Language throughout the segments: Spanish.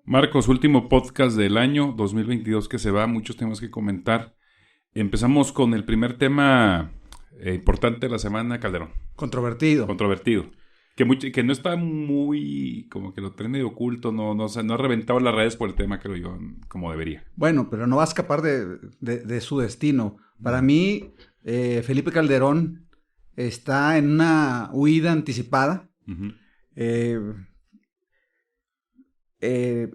Marcos, último podcast del año 2022 que se va, muchos temas que comentar. Empezamos con el primer tema importante de la semana, Calderón. Controvertido. Que no está muy, como que lo trae medio oculto, no ha reventado las redes por el tema, creo yo, como debería. Bueno, pero no va a escapar de su destino. Para mí, Felipe Calderón está en una huida anticipada. Uh-huh.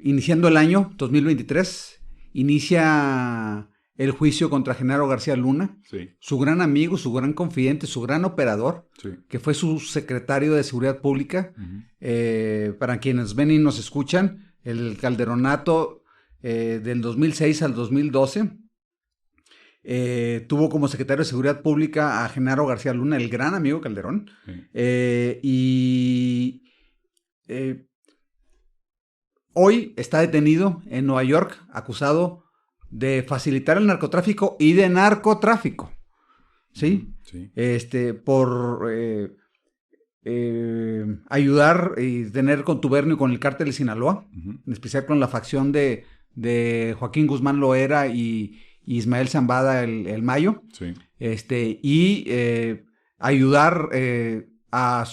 Iniciando el año 2023, inicia el juicio contra Genaro García Luna, sí. Su gran amigo, su gran confidente, su gran operador, sí. Que fue su secretario de Seguridad Pública. Uh-huh. Para quienes ven y nos escuchan, el calderonato del 2006 al 2012, tuvo como secretario de Seguridad Pública a Genaro García Luna, el gran amigo Calderón, sí. Hoy está detenido en Nueva York, acusado de facilitar el narcotráfico y de narcotráfico, ¿sí? Sí. Por ayudar y tener contubernio con el cártel de Sinaloa, uh-huh. en especial con la facción de Joaquín Guzmán Loera y Ismael Zambada el Mayo, sí. Y ayudar a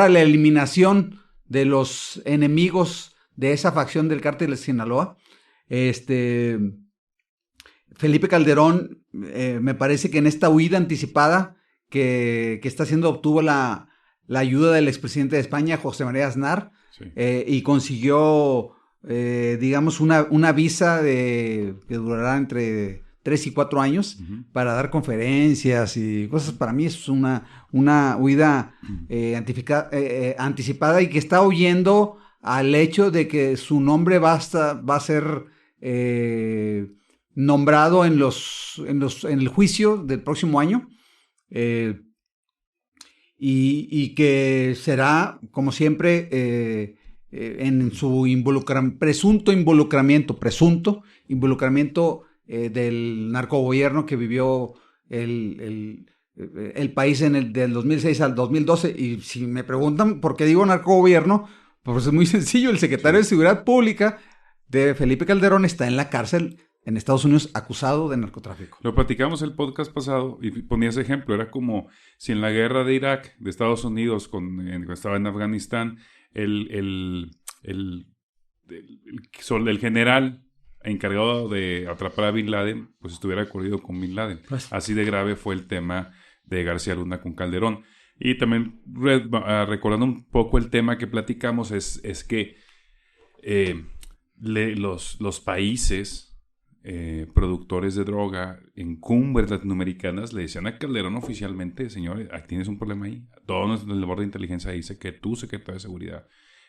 la eliminación de los enemigos de esa facción del cártel de Sinaloa. Felipe Calderón, me parece que en esta huida anticipada que está haciendo, obtuvo la ayuda del expresidente de España, José María Aznar, sí. Y consiguió, digamos, una visa que durará entre 3 y 4 años, uh-huh, para dar conferencias y cosas. Para mí es una huida anticipada, y que está huyendo al hecho de que su nombre va a ser nombrado en el juicio del próximo año, y que será, como siempre, en su presunto involucramiento del narcogobierno que vivió el país del 2006 al 2012. Y si me preguntan por qué digo narcogobierno, pues es muy sencillo. El secretario de Seguridad Pública de Felipe Calderón está en la cárcel en Estados Unidos acusado de narcotráfico. Lo platicamos el podcast pasado y ponía ese ejemplo. Era como si en la guerra de Irak, de Estados Unidos, cuando estaba en Afganistán, el general encargado de atrapar a Bin Laden, pues estuviera corrido con Bin Laden. Pues, así de grave fue el tema de García Luna con Calderón. Y también recordando un poco el tema que platicamos, es que los países productores de droga en cumbres latinoamericanas le decían a Calderón oficialmente: señores, tienes un problema ahí. Todo nuestro labor de inteligencia dice que tu secretario de seguridad,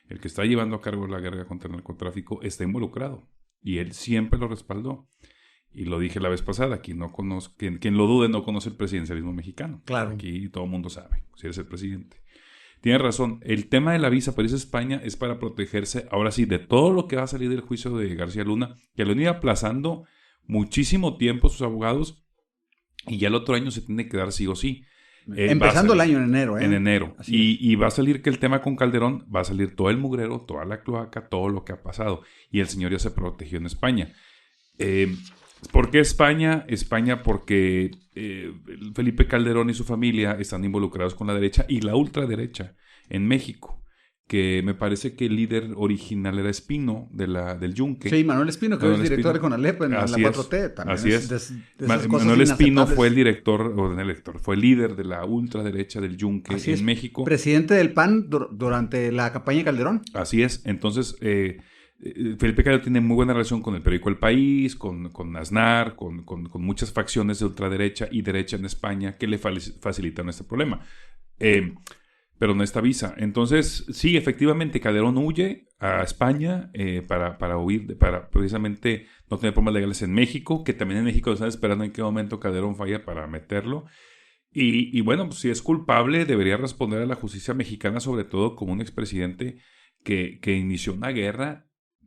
el que está llevando a cargo la guerra contra el narcotráfico, está involucrado. Y él siempre lo respaldó. Y lo dije la vez pasada, quien lo dude no conoce el presidencialismo mexicano. Claro. Aquí todo el mundo sabe, si eres el presidente. Tienes razón, el tema de la visa para irse a España es para protegerse, ahora sí, de todo lo que va a salir del juicio de García Luna, que lo han ido aplazando muchísimo tiempo sus abogados, y ya el otro año se tiene que dar sí o sí. Empezando el año en enero. En enero. Y va a salir que el tema con Calderón, va a salir todo el mugrero, toda la cloaca, todo lo que ha pasado. Y el señor ya se protegió en España. ¿Por qué España? España porque Felipe Calderón y su familia están involucrados con la derecha y la ultraderecha en México, que me parece que el líder original era Espino del Yunque. Sí, Manuel Espino, que es director de CONALEP en la 4T. También así es. Manuel Espino fue fue el líder de la ultraderecha del Yunque en México. Presidente del PAN durante la campaña de Calderón. Así es. Entonces, Felipe Calderón tiene muy buena relación con el periódico El País, con Aznar, con muchas facciones de ultraderecha y derecha en España que le facilitan este problema. Pero no esta visa. Entonces, sí, efectivamente, Calderón huye a España para huir, para precisamente no tener problemas legales en México, que también en México están esperando en qué momento Calderón falla para meterlo. Y bueno, pues si es culpable, debería responder a la justicia mexicana, sobre todo como un expresidente que inició una guerra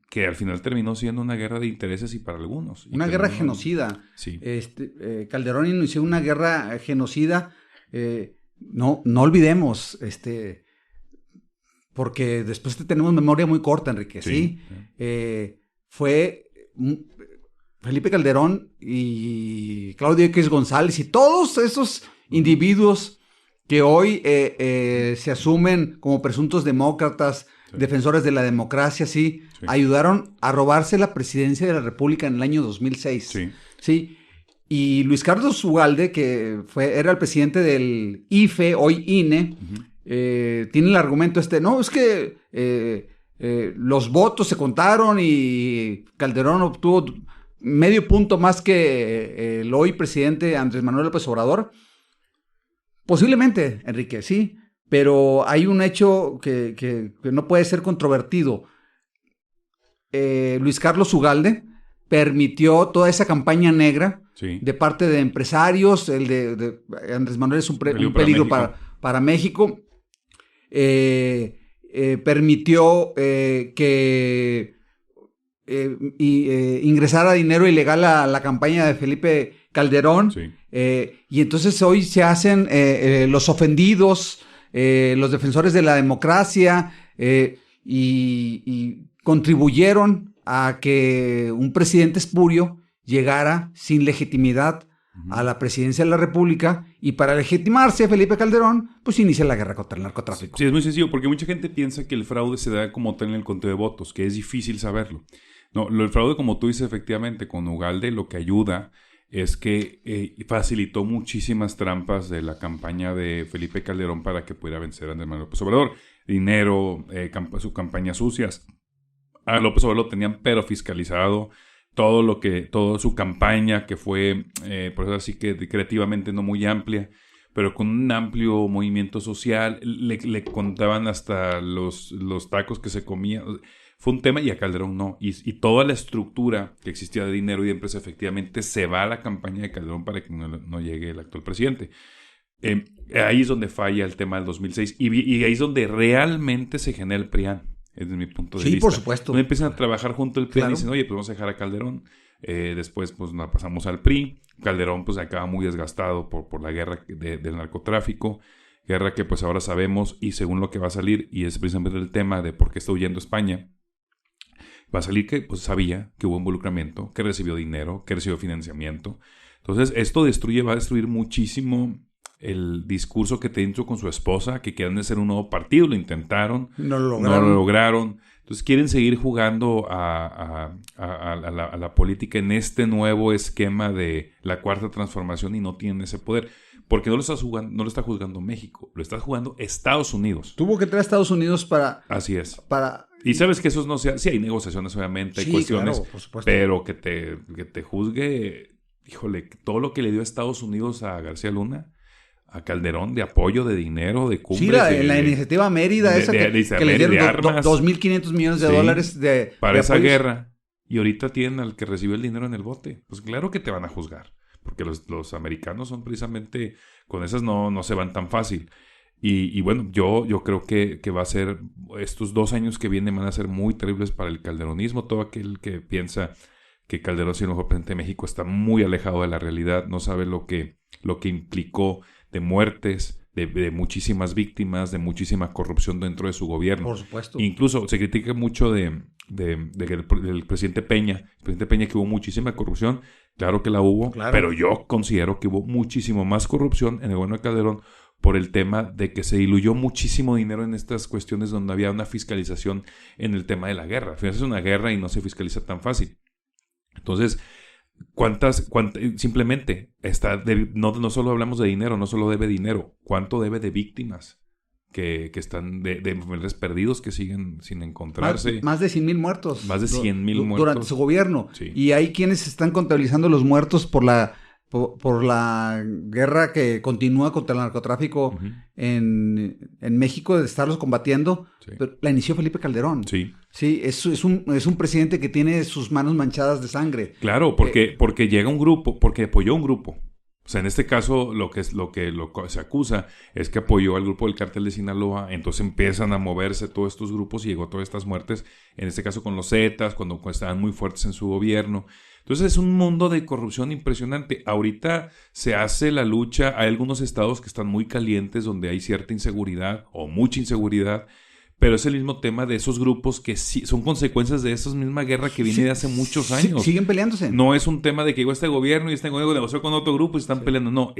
que al final terminó siendo una guerra de intereses y para algunos. Una guerra genocida. Sí. Calderón inició una guerra genocida. No olvidemos, porque después tenemos memoria muy corta, Enrique, ¿sí? Fue Felipe Calderón y Claudio X González y todos esos individuos que hoy se asumen como presuntos demócratas, defensores de la democracia, ¿sí? Ayudaron a robarse la presidencia de la República en el año 2006. ¿Sí? Y Luis Carlos Ugalde, que era el presidente del IFE, hoy INE, tiene el argumento no, es que los votos se contaron y Calderón obtuvo medio punto más que el hoy presidente Andrés Manuel López Obrador. Posiblemente, Enrique, sí, pero hay un hecho que no puede ser controvertido. Luis Carlos Ugalde permitió toda esa campaña negra de parte de empresarios. El de Andrés Manuel es un peligro para México. Permitió que ingresara dinero ilegal a la campaña de Felipe Calderón. Y entonces hoy se hacen los ofendidos, los defensores de la democracia, y contribuyeron a que un presidente espurio llegara sin legitimidad a la presidencia de la República, y para legitimarse Felipe Calderón, pues inicia la guerra contra el narcotráfico. Sí, es muy sencillo, porque mucha gente piensa que el fraude se da como tal en el conteo de votos, que es difícil saberlo. No, el fraude, como tú dices, efectivamente, con Ugalde lo que ayuda es que facilitó muchísimas trampas de la campaña de Felipe Calderón para que pudiera vencer a Andrés Manuel López Obrador. Dinero, sus campañas sucias. A López Obrador lo tenían pero fiscalizado. Toda su campaña, que fue, por eso así que creativamente no muy amplia, pero con un amplio movimiento social, le contaban hasta los tacos que se comían. Fue un tema, y a Calderón no. Y toda la estructura que existía de dinero y de empresa efectivamente se va a la campaña de Calderón para que no llegue el actual presidente. Ahí es donde falla el tema del 2006 y ahí es donde realmente se genera el PRIAN. Desde mi punto de vista. Sí, por supuesto. Donde empiezan a trabajar junto al PRI y dicen, oye, pues vamos a dejar a Calderón. Después, pues nos pasamos al PRI. Calderón, pues acaba muy desgastado por la guerra del narcotráfico. Guerra que, pues ahora sabemos, y según lo que va a salir, y es precisamente el tema de por qué está huyendo España, va a salir que, pues sabía que hubo involucramiento, que recibió dinero, que recibió financiamiento. Entonces, esto va a destruir muchísimo el discurso que tenía con su esposa, que quieren hacer un nuevo partido, lo intentaron, no lo lograron. Entonces quieren seguir jugando a la política en este nuevo esquema de la cuarta transformación, y no tienen ese poder, porque no lo está juzgando México, lo está jugando Estados Unidos. Tuvo que traer a Estados Unidos para... Así es. Y sabes que eso no sea... Sí, hay negociaciones, obviamente, hay cuestiones, claro, por supuesto. Pero que te juzgue, híjole, todo lo que le dio a Estados Unidos a García Luna, a Calderón, de apoyo, de dinero, de cumbres. Sí, la iniciativa Mérida, que le dieron 2.500 millones de dólares para esa guerra. Y ahorita tienen al que recibió el dinero en el bote. Pues claro que te van a juzgar, porque los americanos son precisamente, con esas no se van tan fácil. Y bueno, yo creo que va a ser, estos 2 años que vienen van a ser muy terribles para el calderonismo. Todo aquel que piensa que Calderón, siendo el mejor presidente de México, está muy alejado de la realidad, no sabe lo que implicó de muertes, de muchísimas víctimas, de muchísima corrupción dentro de su gobierno. Por supuesto. Incluso se critica mucho del presidente Peña. El presidente Peña, que hubo muchísima corrupción. Claro que la hubo, claro. Pero yo considero que hubo muchísimo más corrupción en el gobierno de Calderón por el tema de que se diluyó muchísimo dinero en estas cuestiones donde había una fiscalización en el tema de la guerra. Al final es una guerra y no se fiscaliza tan fácil. Entonces, simplemente no solo hablamos de dinero, no solo debe dinero, ¿cuánto debe de víctimas que están de familiares perdidos que siguen sin encontrarse? Más de 100,000 muertos. Más de 100,000 muertos. Durante su gobierno. Sí. Y hay quienes están contabilizando los muertos por la guerra que continúa contra el narcotráfico en México, de estarlos combatiendo. Sí. Pero la inició Felipe Calderón. Sí. Sí, es un presidente que tiene sus manos manchadas de sangre. Claro, porque llega un grupo, porque apoyó un grupo. O sea, en este caso, lo que se acusa es que apoyó al grupo del Cártel de Sinaloa. Entonces empiezan a moverse todos estos grupos y llegó todas estas muertes. En este caso con los Zetas, cuando estaban muy fuertes en su gobierno. Entonces es un mundo de corrupción impresionante. Ahorita se hace la lucha. Hay algunos estados que están muy calientes, donde hay cierta inseguridad o mucha inseguridad. pero es el mismo tema de esos grupos que sí, son consecuencias de esa misma guerra que viene de hace muchos años. Siguen peleándose. No es un tema de que llegó este gobierno y este gobierno negoció con otro grupo y están peleando. No,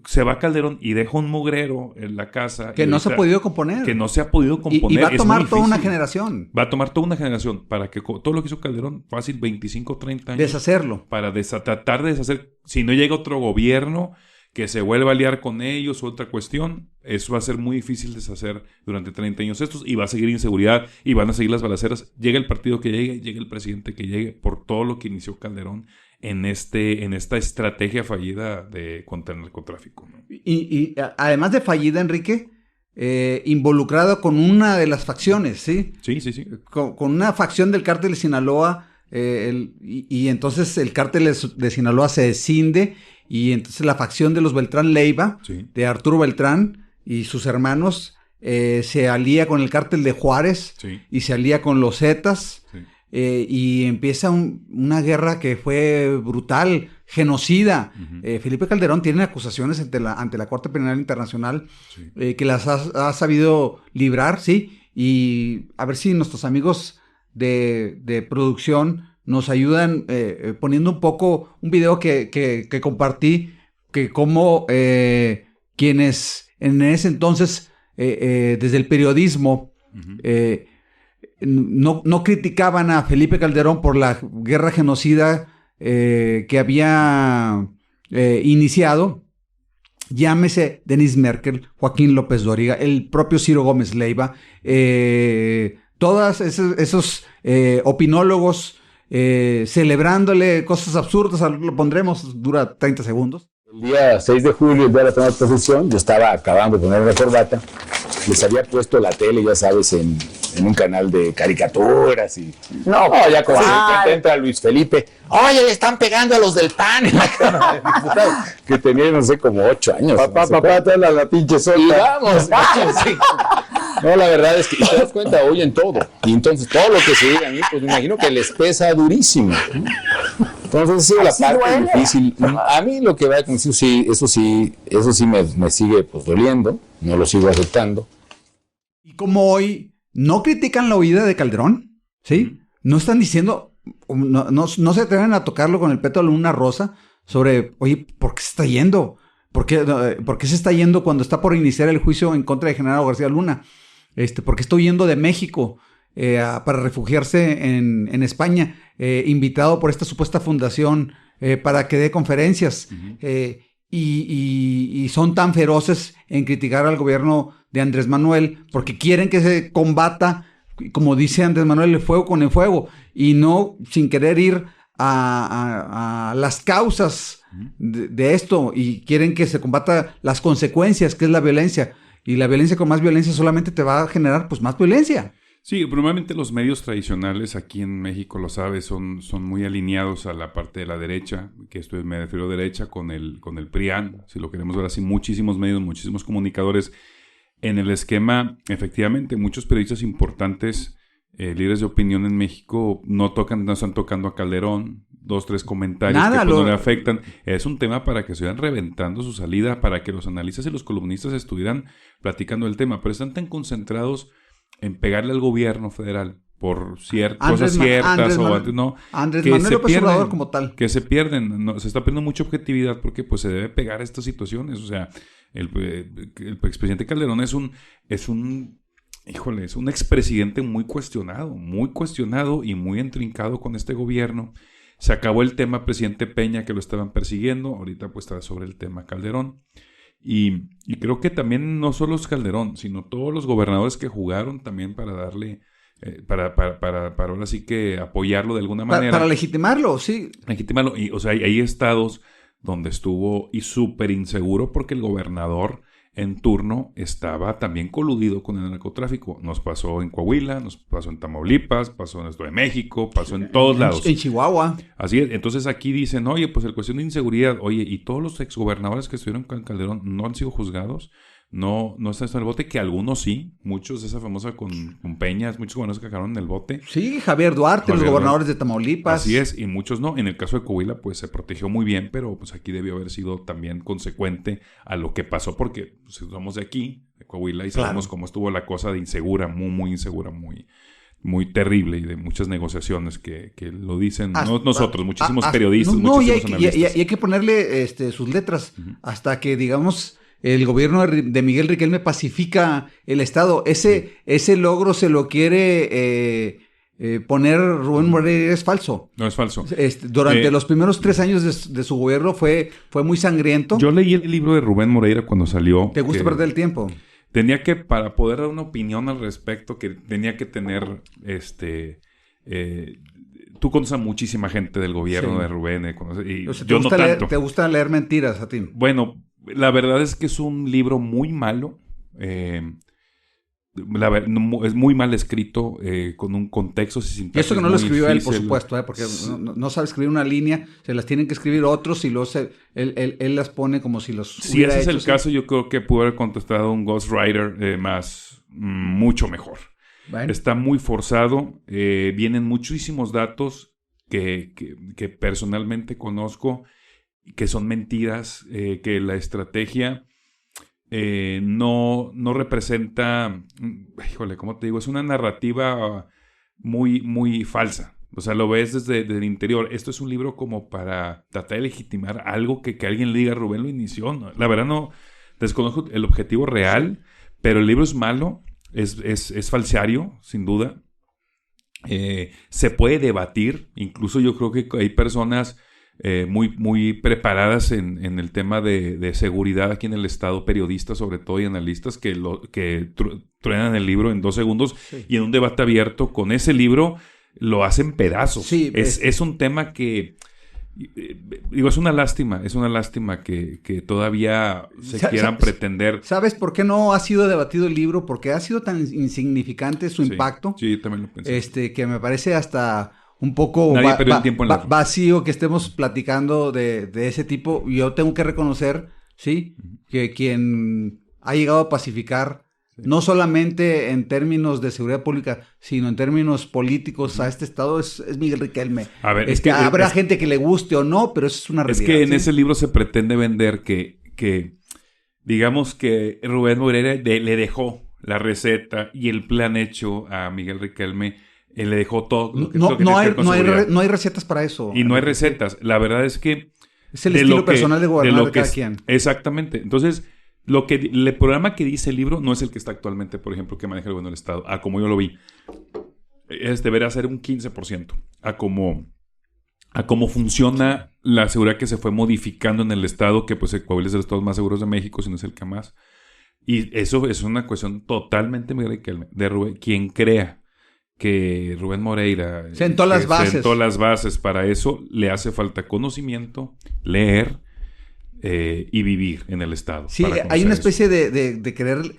se va Calderón y deja un mugrero en la casa. Que no se ha podido componer. Que no se ha podido componer. Y va a tomar toda una generación. Va a tomar toda una generación para que todo lo que hizo Calderón, fácil, 25, 30 años. Deshacerlo. Para tratar de deshacer. Si no llega otro gobierno que se vuelva a aliar con ellos, otra cuestión, eso va a ser muy difícil deshacer durante 30 años estos, y va a seguir inseguridad, y van a seguir las balaceras. Llega el partido que llegue, llega el presidente que llegue, por todo lo que inició Calderón en esta estrategia fallida contra el narcotráfico, ¿no? Y además de fallida, Enrique, involucrado con una de las facciones, ¿sí? Sí. Con una facción del cártel de Sinaloa, y entonces el cártel de Sinaloa se descinde, y entonces la facción de los Beltrán Leiva, sí, de Arturo Beltrán y sus hermanos, se alía con el cártel de Juárez, sí, y se alía con los Zetas, sí. Y empieza una guerra que fue brutal, genocida. Uh-huh. Felipe Calderón tiene acusaciones ante la Corte Penal Internacional, Sí. Que las ha sabido librar, ¿sí? Y a ver si nuestros amigos de producción nos ayudan poniendo un video que compartí, que como quienes en ese entonces, desde el periodismo, Uh-huh. no criticaban a Felipe Calderón por la guerra genocida que había iniciado. Llámese Denis Merkel, Joaquín López Dóriga, el propio Ciro Gómez Leiva, todos esos opinólogos celebrándole cosas absurdas. Lo pondremos, dura 30 segundos. El día 6 de julio, el día de la toma de posesión, yo estaba acabando de poner la corbata, les había puesto la tele, ya sabes, en un canal de caricaturas y... No, ya como que entra Luis Felipe, oye, le están pegando a los del PAN en la Cámara de Diputados, que tenía, no sé, como 8 años. Papá, trae la pinche sopa. Y vamos. Sí. No, la verdad es que, te das cuenta, oyen todo. Y entonces todo lo que se diga a mí, pues me imagino que les pesa durísimo. Entonces, ha sido la parte difícil. A mí lo que va a decir, sí, eso sí me sigue pues doliendo, no lo sigo aceptando. Y como hoy no critican la huida de Calderón, ¿sí? No están diciendo, no se atreven a tocarlo con el pétalo de una rosa sobre, oye, ¿por qué se está yendo? ¿Por qué se está yendo cuando está por iniciar el juicio en contra de Genaro García Luna? ¿Por qué está huyendo de México para refugiarse en España, invitado por esta supuesta fundación para que dé conferencias? Uh-huh. Y son tan feroces en criticar al gobierno de Andrés Manuel porque quieren que se combata, como dice Andrés Manuel, el fuego con el fuego, y no sin querer ir a las causas de esto, y quieren que se combata las consecuencias, que es la violencia, y la violencia con más violencia solamente te va a generar pues más violencia. Sí, probablemente los medios tradicionales aquí en México, lo sabes, son muy alineados a la parte de la derecha, que esto me refiero a derecha con el PRIAN, si lo queremos ver así, muchísimos medios, muchísimos comunicadores. En el esquema, efectivamente, muchos periodistas importantes, líderes de opinión en México, no están tocando a Calderón, 2, 3 comentarios que no le afectan. Es un tema para que se vayan reventando su salida, para que los analistas y los columnistas estuvieran platicando el tema, pero están tan concentrados en pegarle al gobierno federal por cosas ciertas Andrés Manuel López Obrador como tal, que se pierden, se está perdiendo mucha objetividad porque pues se debe pegar a estas situaciones. O sea, el expresidente Calderón es un expresidente muy cuestionado y muy intrincado con este gobierno. Se acabó el tema presidente Peña, que lo estaban persiguiendo, ahorita pues está sobre el tema Calderón. Y creo que también no solo es Calderón, sino todos los gobernadores que jugaron también para darle, para ahora sí que apoyarlo de alguna manera. Para legitimarlo, sí. Legitimarlo. Y, o sea, hay estados donde estuvo y súper inseguro porque el gobernador en turno estaba también coludido con el narcotráfico. Nos pasó en Coahuila, nos pasó en Tamaulipas, pasó en el Estado de México, pasó en todos lados. En Chihuahua. Así es. Entonces aquí dicen, oye, pues el cuestión de inseguridad, oye, ¿y todos los exgobernadores que estuvieron con Calderón no han sido juzgados? no están en el bote, que algunos sí, muchos de esa famosa con Peñas, muchos gobernadores que acabaron en el bote. Sí, Javier Duarte, los gobernadores de Tamaulipas. Así es, y muchos no. En el caso de Coahuila, pues se protegió muy bien, pero pues aquí debió haber sido también consecuente a lo que pasó, porque pues, somos de aquí, de Coahuila, y sabemos cómo estuvo la cosa de insegura, muy insegura, muy terrible, y de muchas negociaciones que lo dicen, no nosotros, muchísimos periodistas, muchísimos analistas. Y hay que ponerle sus letras hasta que, digamos, el gobierno de Miguel Riquelme pacifica el Estado. Ese logro se lo quiere poner Rubén Moreira, es falso. No, es falso. Durante los primeros 3 años de su gobierno fue muy sangriento. Yo leí el libro de Rubén Moreira cuando salió. ¿Te gusta perder el tiempo? Tenía que, para poder dar una opinión al respecto, que tenía que tener, tú conoces a muchísima gente del gobierno de Rubén, y yo no tanto. ¿Te gusta leer mentiras a ti? Bueno, la verdad es que es un libro muy malo, es muy mal escrito, con un contexto y y eso que no lo escribió él, por supuesto, porque no sabe escribir una línea, se las tienen que escribir otros y luego él las pone como si los si ese es el caso, yo creo que pudo haber contestado un ghostwriter mucho mejor. Bueno. Está muy forzado, vienen muchísimos datos que personalmente conozco, que son mentiras, que la estrategia no representa, híjole, ¿cómo te digo? Es una narrativa muy, muy falsa. O sea, lo ves desde el interior. Esto es un libro como para tratar de legitimar algo que alguien le diga, Rubén lo inició. ¿No? La verdad no desconozco el objetivo real, pero el libro es malo, es falsario, sin duda. Se puede debatir, incluso yo creo que hay personas muy, muy preparadas en el tema de seguridad aquí en el Estado, periodistas sobre todo y analistas que truenan el libro en 2 segundos y en un debate abierto con ese libro lo hacen pedazos. Sí, es un tema que digo, es una lástima que todavía quieran pretender. ¿Sabes por qué no ha sido debatido el libro? Porque ha sido tan insignificante su impacto. Sí, también lo pensé. Que me parece hasta un poco vacío que estemos platicando de ese tipo. Yo tengo que reconocer, sí, que quien ha llegado a pacificar, no solamente en términos de seguridad pública, sino en términos políticos a este Estado, es Miguel Riquelme. A ver, habrá gente que le guste o no, pero eso es una realidad. Es que en ese libro se pretende vender que digamos que Rubén Moreira le dejó la receta y el plan hecho a Miguel Riquelme. Le dejó todo. No hay recetas para eso. Y no hay recetas. La verdad es que... Es el estilo personal de gobernar de cada quien. Exactamente. Entonces, el programa que dice el libro no es el que está actualmente, por ejemplo, que maneja el gobierno del Estado. Como yo lo vi. Debería ser un 15%. A cómo funciona la seguridad que se fue modificando en el Estado, que pues el Coahuila es de los estados más seguros de México, si no es el que más. Y eso es una cuestión totalmente de Rubén. Quien crea que Rubén Moreira sentó las bases para eso, le hace falta conocimiento, leer y vivir en el Estado. Sí, hay una especie de querer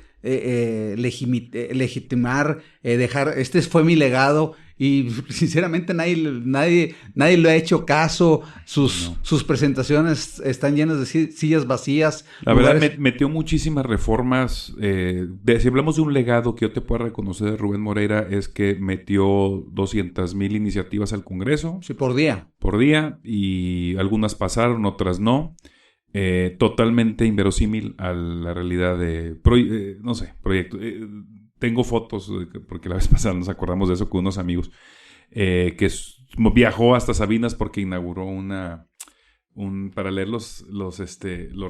legitimar, dejar, este fue mi legado, y sinceramente nadie le ha hecho caso. Sus presentaciones están llenas de sillas vacías. La verdad, metió muchísimas reformas. Si hablamos de un legado que yo te puedo reconocer de Rubén Moreira, es que metió 200,000 iniciativas al Congreso. Sí, por día. Y algunas pasaron, otras no. Totalmente inverosímil a la realidad de proyecto. Tengo fotos, porque la vez pasada nos acordamos de eso con unos amigos, que viajó hasta Sabinas porque inauguró para leer los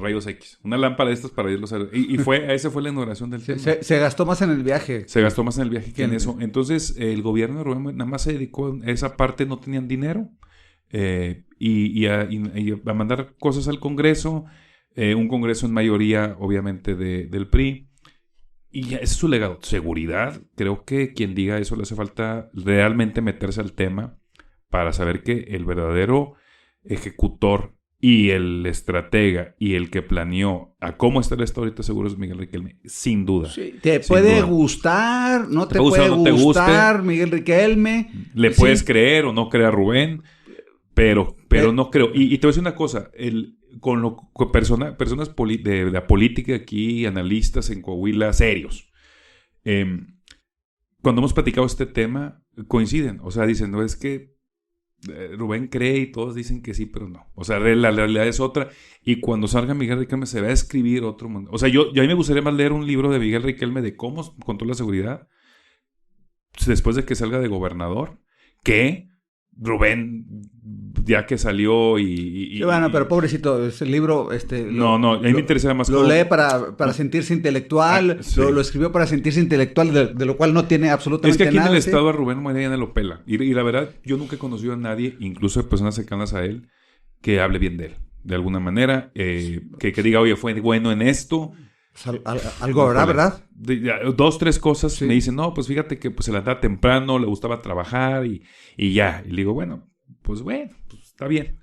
rayos X. Una lámpara de estas para leer los rayos X. Y esa fue la inauguración del tema. Se gastó más en el viaje. Se gastó más en el viaje que en eso. Entonces, el gobierno de Rubén nada más se dedicó a esa parte, no tenían dinero. Y a mandar cosas al Congreso, un Congreso en mayoría, obviamente, del PRI. Y ese es su legado. Seguridad. Creo que quien diga eso le hace falta realmente meterse al tema para saber que el verdadero ejecutor y el estratega y el que planeó a cómo está el Estado ahorita seguro es Miguel Riquelme, sin duda. Sí, te puede gustar, no te puede gustar Miguel Riquelme. Le puedes creer o no creer a Rubén, pero no creo. Y te voy a decir una cosa, con personas de la política aquí, analistas en Coahuila, serios. Cuando hemos platicado este tema, coinciden. O sea, dicen, no, es que Rubén cree y todos dicen que sí, pero no. O sea, la realidad es otra. Y cuando salga Miguel Riquelme se va a escribir otro mundo. O sea, a mí me gustaría más leer un libro de Miguel Riquelme de cómo controla la seguridad después de que salga de gobernador, que Rubén, ya que salió sí, bueno, pero pobrecito, ese libro... no, a mí me interesa más... Lo lee para sentirse intelectual, sí. lo escribió para sentirse intelectual, de lo cual no tiene absolutamente nada. Es que aquí nada, en el ¿sí? estado a Rubén Moreira ya no lo pela. Y la verdad, yo nunca he conocido a nadie, incluso de personas cercanas a él, que hable bien de él. De alguna manera, que diga, oye, fue bueno en esto... Algo habrá, ¿verdad? 2, 3 cosas. Sí. Me dicen, no, pues fíjate que pues, se levantaba temprano, le gustaba trabajar y ya. Y le digo, bueno, pues está bien.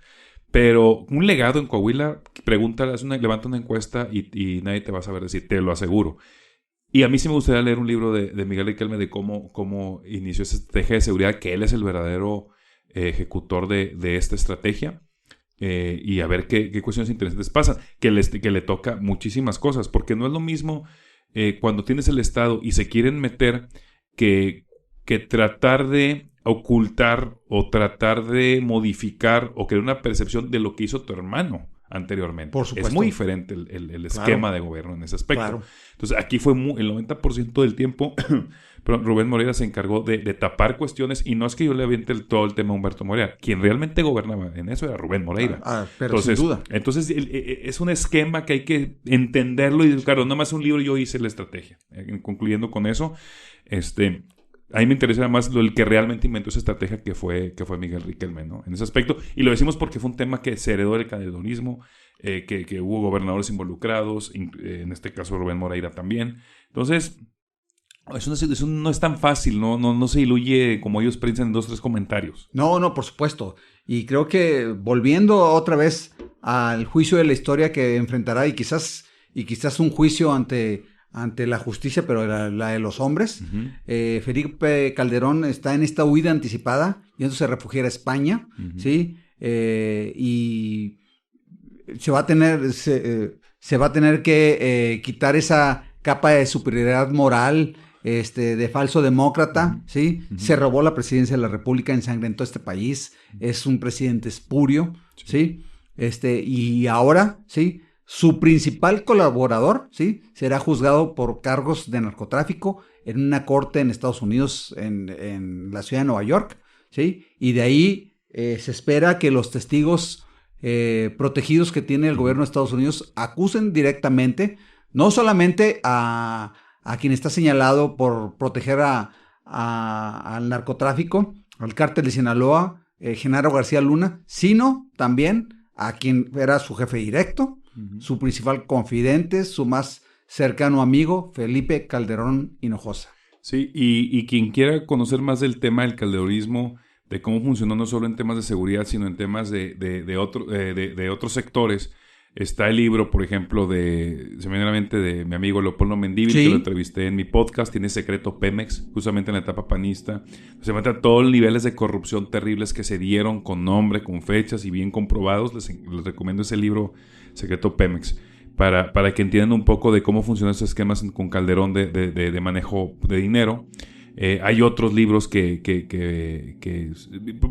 Pero un legado en Coahuila, pregúntale, levanta una encuesta y nadie te va a saber decir, te lo aseguro. Y a mí sí me gustaría leer un libro de Miguel Riquelme de cómo inició esa estrategia de seguridad, que él es el verdadero ejecutor de esta estrategia. Y a ver qué cuestiones interesantes pasan, que le toca muchísimas cosas, porque no es lo mismo cuando tienes el Estado y se quieren meter que tratar de ocultar o tratar de modificar o crear una percepción de lo que hizo tu hermano anteriormente. Por supuesto. Es muy diferente el esquema de gobierno en ese aspecto. Claro. Entonces aquí fue el 90% del tiempo pero Rubén Moreira se encargó de tapar cuestiones, y no es que yo le aviente todo el tema a Humberto Moreira. Quien realmente gobernaba en eso era Rubén Moreira. Pero entonces, sin duda. Entonces es un esquema que hay que entenderlo y claro, no más un libro, yo hice la estrategia. Concluyendo con eso, a mí me interesa más el que realmente inventó esa estrategia, que fue Miguel Riquelme, ¿no? En ese aspecto. Y lo decimos porque fue un tema que se heredó del calderonismo, que hubo gobernadores involucrados, en este caso Rubén Moreira también. Entonces, eso no es tan fácil, no se diluye como ellos piensan en 2 o 3 comentarios. No, por supuesto. Y creo que volviendo otra vez al juicio de la historia que enfrentará, y quizás un juicio ante la justicia, pero la de los hombres. Uh-huh. Felipe Calderón está en esta huida anticipada, yéndose a refugiar a España, uh-huh. ¿Sí? Y se va a tener que quitar esa capa de superioridad moral, de falso demócrata, uh-huh. ¿Sí? Uh-huh. Se robó la presidencia de la República, ensangrentó este país, uh-huh. Es un presidente espurio, ¿sí? Y ahora, ¿sí? Su principal colaborador, ¿sí? Será juzgado por cargos de narcotráfico en una corte en Estados Unidos, en la ciudad de Nueva York, ¿sí? Y de ahí se espera que los testigos protegidos que tiene el gobierno de Estados Unidos acusen directamente, no solamente a quien está señalado por proteger al narcotráfico, al cártel de Sinaloa, Genaro García Luna, sino también a quien era su jefe directo, uh-huh. Su principal confidente, su más cercano amigo, Felipe Calderón Hinojosa. Sí, y quien quiera conocer más del tema del calderonismo, de cómo funcionó no solo en temas de seguridad, sino en temas de otros sectores, está el libro, por ejemplo, se me viene a la mente de mi amigo Leopoldo Mendívil, ¿sí? Que lo entrevisté en mi podcast, tiene Secreto Pemex, justamente en la etapa panista. Se muestra todos los niveles de corrupción terribles que se dieron con nombre, con fechas y bien comprobados. Les recomiendo ese libro, Secreto Pemex, para que entiendan un poco de cómo funcionan esos esquemas con Calderón de manejo de dinero. Hay otros libros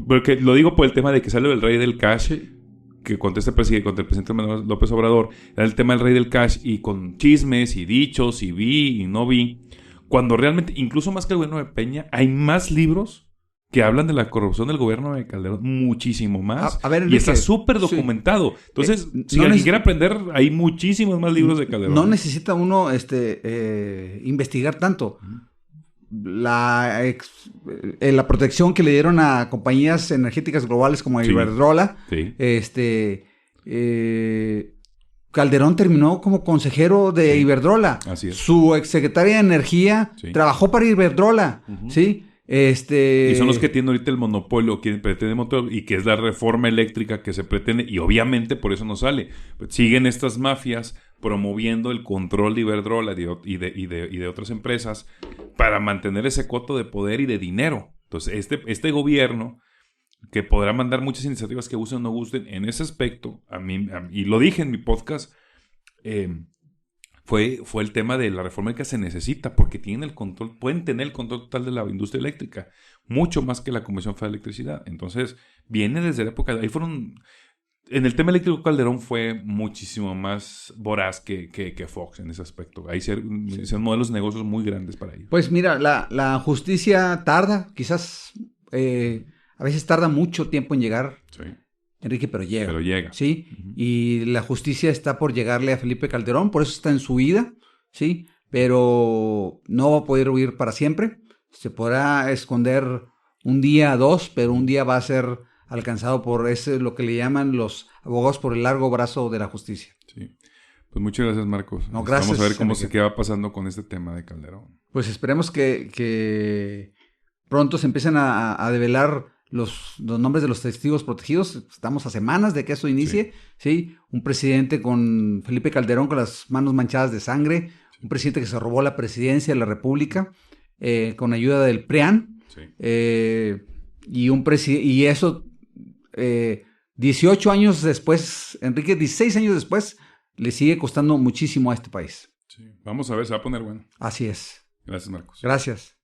porque lo digo por el tema de que sale el rey del cash, sí. Que contra el presidente Manuel López Obrador, era el tema del rey del cash, y con chismes y dichos, y vi y no vi, cuando realmente, incluso más que el gobierno de Peña, hay más libros que hablan de la corrupción del gobierno de Calderón, muchísimo más, a ver, y está súper documentado. Sí. Entonces, si alguien quiere aprender, hay muchísimos más libros de Calderón. No necesita uno investigar tanto. La protección que le dieron a compañías energéticas globales como Iberdrola, sí. Calderón terminó como consejero de sí. Iberdrola. Así es. Su exsecretaria de Energía sí. Trabajó para Iberdrola, uh-huh. ¿Sí? Y son los que tienen ahorita el monopolio, quien pretende y que es la reforma eléctrica que se pretende, y obviamente por eso no sale. Pues siguen estas mafias promoviendo el control de Iberdrola y de otras empresas para mantener ese coto de poder y de dinero. Entonces, este gobierno que podrá mandar muchas iniciativas que gusten o no gusten. En ese aspecto, y lo dije en mi podcast, fue el tema de la reforma que se necesita, porque pueden tener el control total de la industria eléctrica, mucho más que la Comisión Federal de Electricidad. Entonces, viene desde la época, en el tema eléctrico Calderón fue muchísimo más voraz que Fox en ese aspecto. Ahí son modelos de negocios muy grandes para ellos. Pues mira, la justicia tarda, quizás a veces tarda mucho tiempo en llegar, Sí. Enrique, pero llega. Pero llega. Sí, Uh-huh. y la justicia está por llegarle a Felipe Calderón, por eso está en su huida, sí, pero no va a poder huir para siempre. Se podrá esconder un día, 2, pero un día va a ser alcanzado por lo que le llaman los abogados por el largo brazo de la justicia. Sí. Pues muchas gracias, Marcos. No, gracias. Vamos a ver cómo Enrique. qué va pasando con este tema de Calderón. Pues esperemos que pronto se empiecen a develar los nombres de los testigos protegidos. Estamos a semanas de que eso inicie, ¿sí? Un presidente con Felipe Calderón con las manos manchadas de sangre, un presidente que se robó la presidencia de la República con ayuda del PRIAN, Sí. y eso 18 años después, Enrique, 16 años después, le sigue costando muchísimo a este país. Sí. Vamos a ver, se va a poner bueno. Así es. Gracias, Marcos. Gracias.